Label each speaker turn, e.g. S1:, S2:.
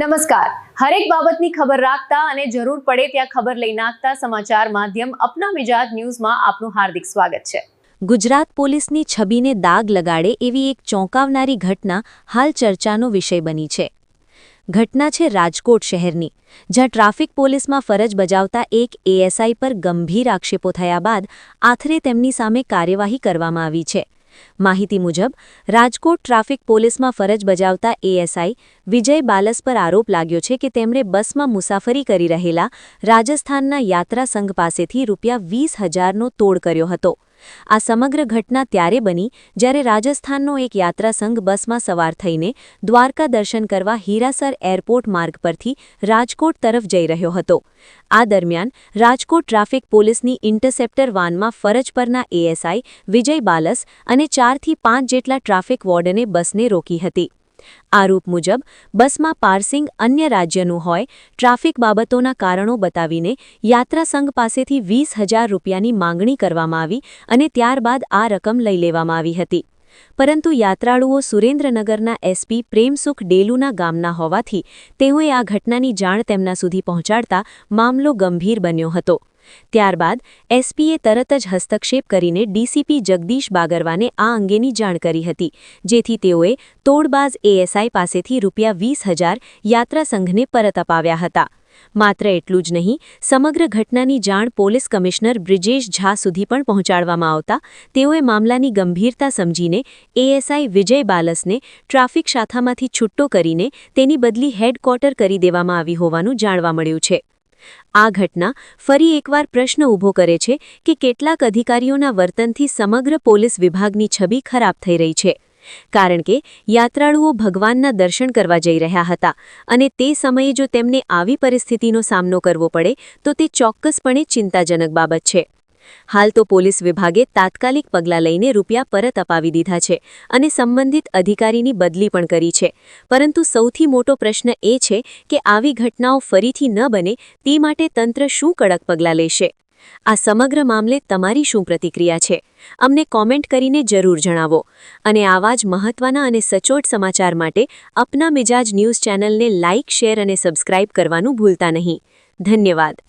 S1: નમસ્કાર। હરેક બાબતની ખબર રાખતા અને જરૂર પડે ત્યાં ખબર લઈ નાખતા સમાચાર માધ્યમ અપના મિજાજ ન્યૂઝમાં આપનું હાર્દિક સ્વાગત છે।
S2: ગુજરાત પોલીસની છબીને દાગ લગાડે એવી એક ચોંકાવનારી ઘટના હાલ ચર્ચાનો વિષય બની છે। ઘટના છે રાજકોટ શહેરની, જ્યાં ટ્રાફિક પોલીસમાં ફરજ બજાવતા એક એએસઆઈ પર ગંભીર આક્ષેપો થયા બાદ આખરે તેમની સામે કાર્યવાહી કરવામાં આવી છે। માહિતી મુજબ રાજકોટ ટ્રાફિક પોલીસમાં ફરજ બજાવતા એએસઆઈ વિજય બાલસ પર આરોપ લાગ્યો છે કે તેમણે બસમાં મુસાફરી કરી રહેલા રાજસ્થાનના યાત્રા સંઘ પાસેથી ₹20,000નો તોડ કર્યો હતો। આ સમગ્ર ઘટના ત્યારે બની જ્યારે રાજસ્થાનનો એક યાત્રા સંઘ બસમાં સવાર થઈને દ્વારકા દર્શન કરવા હીરાસર એરપોર્ટ માર્ગ પરથી રાજકોટ તરફ જઈ રહ્યો હતો। આ દરમિયાન રાજકોટ ટ્રાફિક પોલીસની ઇન્ટરસેપ્ટર વાનમાં ફરજ પરના એએસઆઈ વિજય બાલસ અને 4 થી 5 જેટલા ટ્રાફિક વોર્ડને બસને રોકી હતી। આરોપ મુજબ બસમાં પાર્સિંગ અન્ય રાજ્યનું હોય, ટ્રાફિક બાબતોના કારણો બતાવીને યાત્રા સંઘ પાસેથી ₹20,000ની માંગણી કરવામાં આવી અને ત્યારબાદ આ રકમ લઈ લેવામાં આવી હતી। પરંતુ યાત્રાળુઓ સુરેન્દ્રનગરના એસપી પ્રેમસુખ ડેલુના ગામના હોવાથી તેઓએ આ ઘટનાની જાણ તેમના સુધી પહોંચાડતા મામલો ગંભીર બન્યો હતો। ત્યારબાદ એસપીએ તરત જ હસ્તક્ષેપ કરીને ડીસીપી જગદીશ બાગરવાને આ અંગેની જાણ કરી હતી, જેથી તેઓએ તોડબાજ એએસઆઈ પાસેથી ₹20,000 યાત્રા સંઘને પરત અપાવ્યા હતા। માત્ર એટલું જ નહીં, સમગ્ર ઘટનાની જાણ પોલીસ કમિશનર બ્રિજેશ ઝા સુધી પણ પહોંચાડવામાં આવતા તેઓએ મામલાની ગંભીરતા સમજીને એએસઆઈ વિજય બાલસને ટ્રાફિક શાખામાંથી છૂટ્ટો કરીને તેની બદલી હેડક્વાર્ટર કરી દેવામાં આવી હોવાનું જાણવા મળ્યું છે। આ ઘટના ફરી એકવાર પ્રશ્ન ઊભો કરે છે કે કેટલાક અધિકારીઓના વર્તનથી સમગ્ર પોલીસ વિભાગની છબી ખરાબ થઈ રહી છે, કારણ કે યાત્રાળુઓ ભગવાનના દર્શન કરવા જઈ રહ્યા હતા અને તે સમયે જો તેમને આવી પરિસ્થિતિનો સામનો કરવો પડે તો તે ચોક્કસપણે ચિંતાજનક બાબત છે। હાલ તો પોલીસ વિભાગે તાત્કાલિક પગલાં લઈને રૂપિયા પરત અપાવી દીધા છે અને સંબંધિત અધિકારીની બદલી પણ કરી છે, પરંતુ સૌથી મોટો પ્રશ્ન એ છે કે આવી ઘટનાઓ ફરીથી ન બને તે માટે તંત્ર શું કડક પગલાં લેશે? આ સમગ્ર મામલે તમારી શું પ્રતિક્રિયા છે? અમને કોમેન્ટ કરીને જરૂર જણાવો અને આવા જ મહત્વના અને સચોટ સમાચાર માટે અપના મિજાજ ન્યૂઝ ચેનલને લાઇક, શેર અને સબસ્ક્રાઇબ કરવાનું ભૂલતા નહીં। ધન્યવાદ।